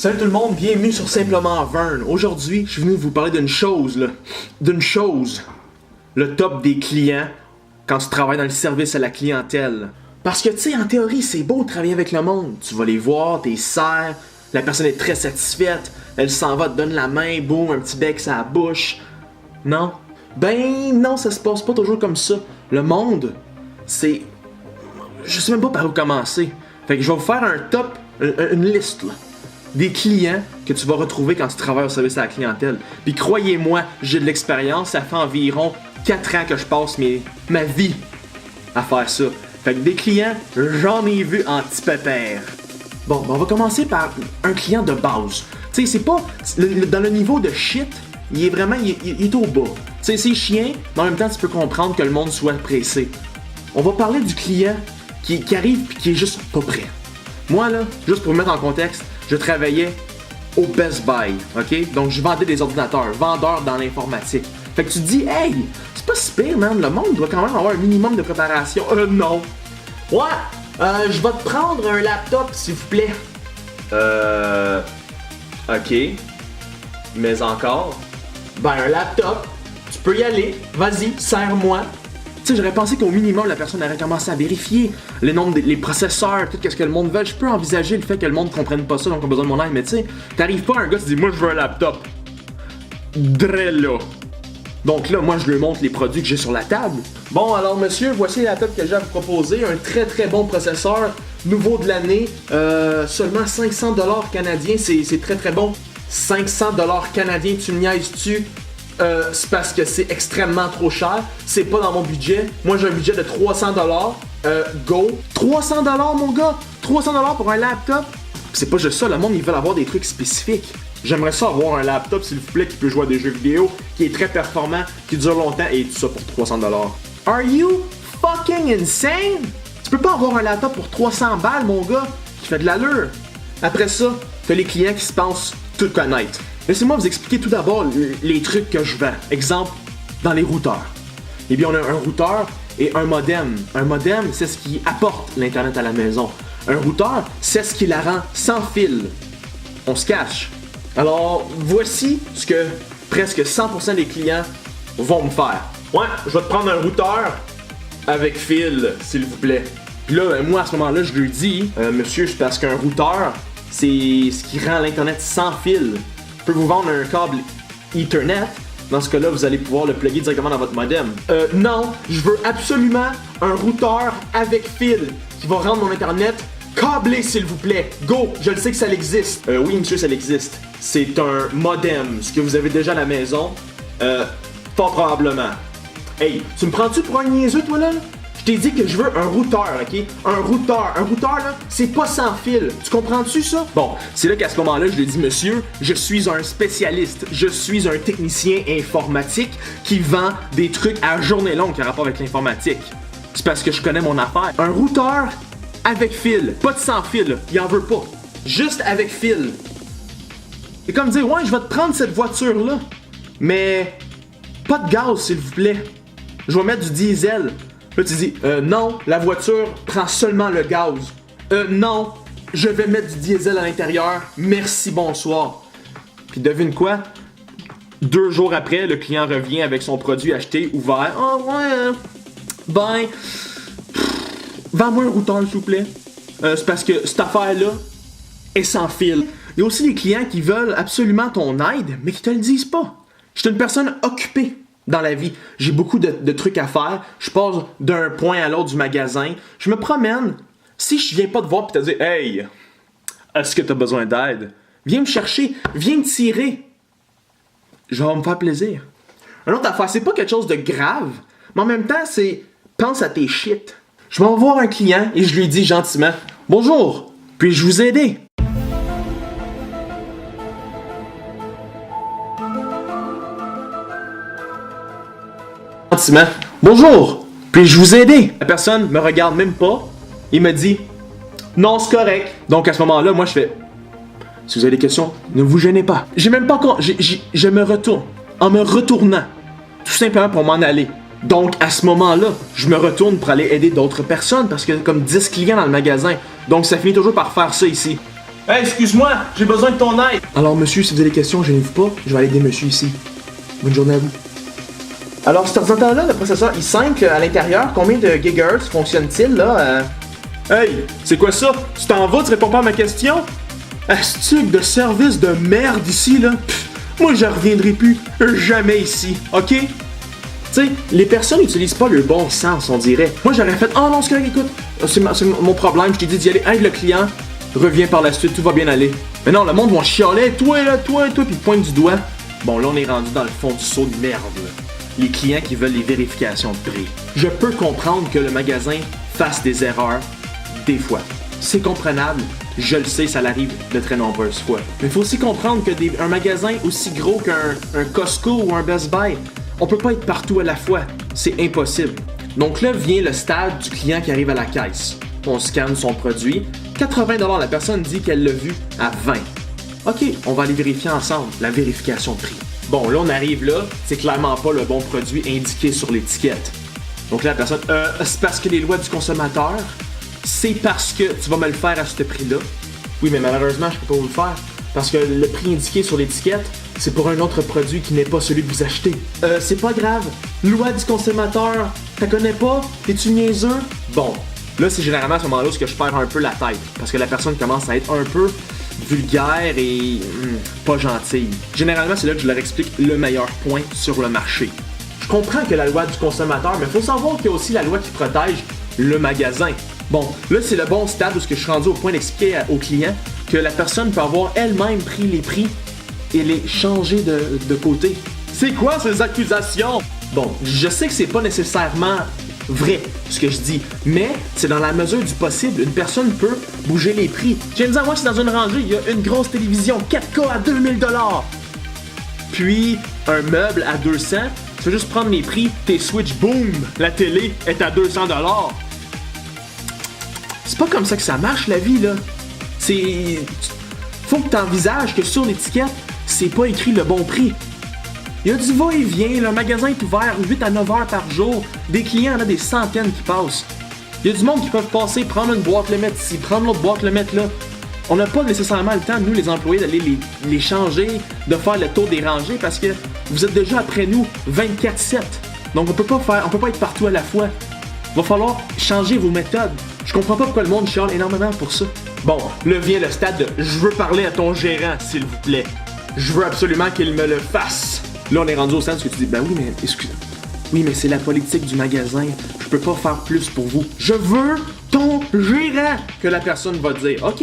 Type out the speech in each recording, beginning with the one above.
Salut tout le monde, bienvenue sur Simplement Vern. Aujourd'hui, je suis venu vous parler d'une chose, là. D'une chose. Le top des clients quand tu travailles dans le service à la clientèle. Parce que, tu sais, en théorie, c'est beau de travailler avec le monde. Tu vas les voir, t'es serres, la personne est très satisfaite, elle s'en va, te donne la main, boum, un petit bec sur la bouche. Non. Ben non, ça se passe pas toujours comme ça. Le monde, c'est... Je sais même pas par où commencer. Fait que je vais vous faire un top, une liste, là, des clients que tu vas retrouver quand tu travailles au service à la clientèle. Puis croyez-moi, j'ai de l'expérience, ça fait environ 4 ans que je passe ma vie à faire ça. Fait que des clients, j'en ai vu en petit pépère. Bon, on va commencer par un client de base. Tu sais, c'est pas... dans le niveau de shit, il est vraiment... Il est au bas. Tu sais, c'est chiant, mais en même temps, tu peux comprendre que le monde soit pressé. On va parler du client qui arrive puis qui est juste pas prêt. Moi, là, juste pour vous mettre en contexte, je travaillais au Best Buy, ok? Donc, je vendais des ordinateurs, vendeur dans l'informatique. Fait que tu te dis, hey, c'est pas si pire, man, le monde doit quand même avoir un minimum de préparation. Non. Ouais, je vais te prendre un laptop, s'il vous plaît. Ok. Mais encore? Ben, un laptop, tu peux y aller, vas-y, serre-moi. Tu sais, j'aurais pensé qu'au minimum, la personne aurait commencé à vérifier les nombres, les processeurs, tout ce que le monde veut. Je peux envisager le fait que le monde comprenne pas ça, donc on a besoin de mon aide, mais tu sais, t'arrives pas à un gars qui dit, moi je veux un laptop. Là. Donc là, moi je lui montre les produits que j'ai sur la table. Bon, alors monsieur, voici le laptop que j'ai à vous proposer. Un très très bon processeur, nouveau de l'année, seulement 500$ canadiens, c'est très très bon. 500$ canadiens, tu me niaises-tu? C'est parce que c'est extrêmement trop cher. C'est pas dans mon budget. Moi, j'ai un budget de 300$. Go. 300$, mon gars. 300$ pour un laptop. C'est pas juste ça. Le monde, ils veulent avoir des trucs spécifiques. J'aimerais ça avoir un laptop, s'il vous plaît, qui peut jouer à des jeux vidéo, qui est très performant, qui dure longtemps, et tout ça pour 300$. Are you fucking insane? Tu peux pas avoir un laptop pour 300 balles, mon gars, qui fait de l'allure. Après ça, t'as les clients qui se pensent tout connaître. Laissez-moi vous expliquer tout d'abord les trucs que je vends. Exemple, dans les routeurs. Eh bien, on a un routeur et un modem. Un modem, c'est ce qui apporte l'Internet à la maison. Un routeur, c'est ce qui la rend sans fil. On se cache. Alors, voici ce que presque 100% des clients vont me faire. Ouais, je vais te prendre un routeur avec fil, s'il vous plaît. Puis là, moi, à ce moment-là, je lui dis, monsieur, c'est parce qu'un routeur, c'est ce qui rend l'Internet sans fil. Je peux vous vendre un câble Ethernet. Dans ce cas-là, vous allez pouvoir le plugger directement dans votre modem. Non, je veux absolument un routeur avec fil qui va rendre mon Internet câblé, s'il vous plaît. Go! Je le sais que ça existe. Oui, monsieur, ça existe. C'est un modem, ce que vous avez déjà à la maison. Fort probablement. Hey, tu me prends-tu pour un niaiseux, toi, là? Je t'ai dit que je veux un routeur, ok? Un routeur, là, c'est pas sans fil. Tu comprends-tu ça? Bon, c'est là qu'à ce moment-là, je lui ai dit, monsieur, je suis un spécialiste. Je suis un technicien informatique qui vend des trucs à journée longue qui a rapport avec l'informatique. C'est parce que je connais mon affaire. Un routeur avec fil. Pas de sans fil, il en veut pas. Juste avec fil. C'est comme dire, ouais, je vais te prendre cette voiture-là. Mais pas de gaz, s'il vous plaît. Je vais mettre du diesel. Là, tu dis, non, la voiture prend seulement le gaz. Non, je vais mettre du diesel à l'intérieur. Merci, bonsoir. Puis devine quoi? 2 jours après, le client revient avec son produit acheté, ouvert. Oh ouais, ben, vends-moi un routeur, s'il vous plaît. C'est parce que cette affaire-là est sans fil. Il y a aussi des clients qui veulent absolument ton aide, mais qui te le disent pas. Je suis une personne occupée dans la vie. J'ai beaucoup de trucs à faire. Je passe d'un point à l'autre du magasin. Je me promène. Si je viens pas te voir et te dire, hey, est-ce que tu as besoin d'aide? Viens me chercher. Viens me tirer. Je vais me faire plaisir. Une autre affaire, c'est pas quelque chose de grave, mais en même temps, c'est pense à tes shit. Je vais voir un client et je lui dis gentiment, bonjour, puis-je vous aider? Bonjour, puis-je vous aider? La personne me regarde même pas. Il me dit, non, c'est correct. Donc à ce moment-là, moi je fais, si vous avez des questions, ne vous gênez pas. J'ai même pas je me retourne. En me retournant, tout simplement pour m'en aller. Donc à ce moment-là, je me retourne pour aller aider d'autres personnes parce qu'il y a comme 10 clients dans le magasin. Donc ça finit toujours par faire ça ici. Hey, excuse-moi, j'ai besoin de ton aide. Alors, monsieur, si vous avez des questions, gênez-vous pas. Je vais aller aider monsieur ici. Bonne journée à vous. Alors, cet ordinateur-là, le processeur i5 à l'intérieur, combien de gigahertz fonctionne-t-il, là? Hey, c'est quoi ça? Tu t'en vas, tu réponds pas à ma question? Astuce de service de merde ici, là. Pff, moi, je reviendrai plus jamais ici, ok? Tu sais, les personnes n'utilisent pas le bon sens, on dirait. Moi, j'aurais fait, oh non, c'est correct, écoute, c'est mon problème, je t'ai dit d'y aller, aide le client, reviens par la suite, tout va bien aller. Mais non, le monde va chialer, toi, puis pointe du doigt. Bon, là, on est rendu dans le fond du seau de merde, là. Les clients qui veulent les vérifications de prix. Je peux comprendre que le magasin fasse des erreurs, des fois. C'est comprenable, je le sais, ça l'arrive de très nombreuses fois. Mais il faut aussi comprendre que un magasin aussi gros qu'un Costco ou un Best Buy, on peut pas être partout à la fois. C'est impossible. Donc là vient le stade du client qui arrive à la caisse. On scanne son produit. 80$, la personne dit qu'elle l'a vu à 20$. Ok, on va aller vérifier ensemble, la vérification de prix. Bon, là on arrive là, c'est clairement pas le bon produit indiqué sur l'étiquette. Donc là la personne, c'est parce que les lois du consommateur, c'est parce que tu vas me le faire à ce prix-là. Oui, mais malheureusement, je peux pas vous le faire. Parce que le prix indiqué sur l'étiquette, c'est pour un autre produit qui n'est pas celui que vous achetez. C'est pas grave. Loi du consommateur, t'as connais pas? T'es-tu niaiseux? Bon, là, c'est généralement à ce moment-là où je perds un peu la tête. Parce que la personne commence à être un peu vulgaire et pas gentille. Généralement, c'est là que je leur explique le meilleur point sur le marché. Je comprends que la loi du consommateur, mais il faut savoir qu'il y a aussi la loi qui protège le magasin. Bon, là, c'est le bon stade où je suis rendu au point d'expliquer au client que la personne peut avoir elle-même pris les prix et les changer de côté. C'est quoi ces accusations? Bon, je sais que c'est pas nécessairement vrai ce que je dis, mais c'est dans la mesure du possible. Une personne peut bouger les prix. Je viens de dire, moi, c'est dans une rangée, il y a une grosse télévision 4K à 2000$. Puis, un meuble à 200$. Tu veux juste prendre les prix, tes switch, boom, la télé est à 200$. C'est pas comme ça que ça marche, la vie, là. Faut que t'envisages que sur l'étiquette, c'est pas écrit le bon prix. Il y a du va-et-vient, le magasin est ouvert 8 à 9 heures par jour. Des clients, il y en a des centaines qui passent. Il y a du monde qui peuvent passer, prendre une boîte, le mettre ici, prendre l'autre boîte, le mettre là. On n'a pas nécessairement le temps, nous, les employés, d'aller les changer, de faire le tour des rangées parce que vous êtes déjà après nous 24/7. Donc on peut pas être partout à la fois. Va falloir changer vos méthodes. Je comprends pas pourquoi le monde chiale énormément pour ça. Bon, là vient le stade de « Je veux parler à ton gérant, s'il vous plaît. Je veux absolument qu'il me le fasse. » Là, on est rendu au stade où tu dis « Ben oui, mais excusez. Oui, mais c'est la politique du magasin. Je peux pas faire plus pour vous. Je veux ton gérant. » Que la personne va dire « Ok,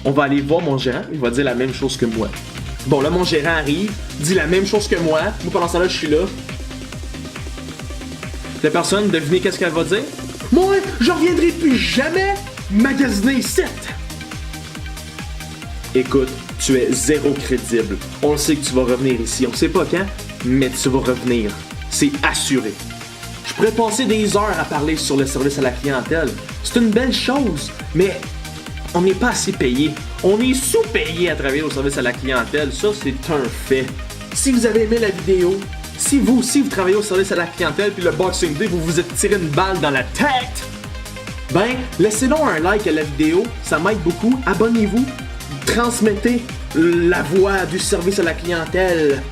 on va aller voir mon gérant. Il va dire la même chose que moi. » Bon, là, mon gérant arrive, dit la même chose que moi. Moi, pendant ce temps-là, je suis là. La personne, devinez qu'est-ce qu'elle va dire? Moi, je reviendrai plus jamais magasiner 7. Écoute, tu es zéro crédible. On le sait que tu vas revenir ici. On sait pas quand, mais tu vas revenir. C'est assuré. Je pourrais passer des heures à parler sur le service à la clientèle. C'est une belle chose, mais on n'est pas assez payé. On est sous-payé à travailler au service à la clientèle. Ça, c'est un fait. Si vous avez aimé la vidéo, si vous aussi vous travaillez au service à la clientèle puis le Boxing Day, vous vous êtes tiré une balle dans la tête, ben, laissez donc un like à la vidéo, ça m'aide beaucoup. Abonnez-vous, transmettez la voix du service à la clientèle.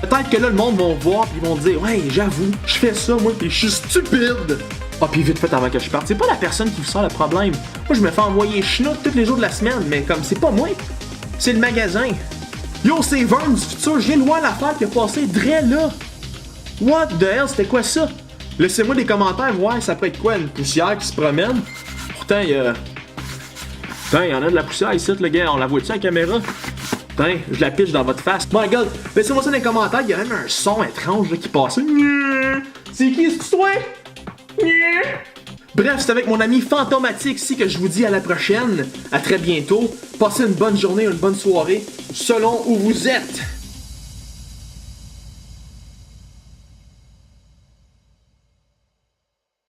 Peut-être que là, le monde va voir puis ils vont dire « Ouais, j'avoue, je fais ça, moi, puis je suis stupide! » Ah, puis vite fait avant que je parte, c'est pas la personne qui vous sort le problème. Moi, je me fais envoyer schnout tous les jours de la semaine, mais comme c'est pas moi, c'est le magasin. Yo, c'est Vern du futur, je viens de voir l'affaire qui a passé dre là. What the hell, c'était quoi ça? Laissez-moi des commentaires, voir ça peut être quoi, une poussière qui se promène. Pourtant, il y a... Putain, il y en a de la poussière ici, le gars, on la voit-tu à la caméra? Putain, je la pitch dans votre face. My god, laissez-moi ça dans les commentaires, il y a même un son étrange là, qui passe. C'est qui, c'est toi? Bref, c'est avec mon ami Fantomatique ici que je vous dis à la prochaine. À très bientôt. Passez une bonne journée, une bonne soirée, selon où vous êtes.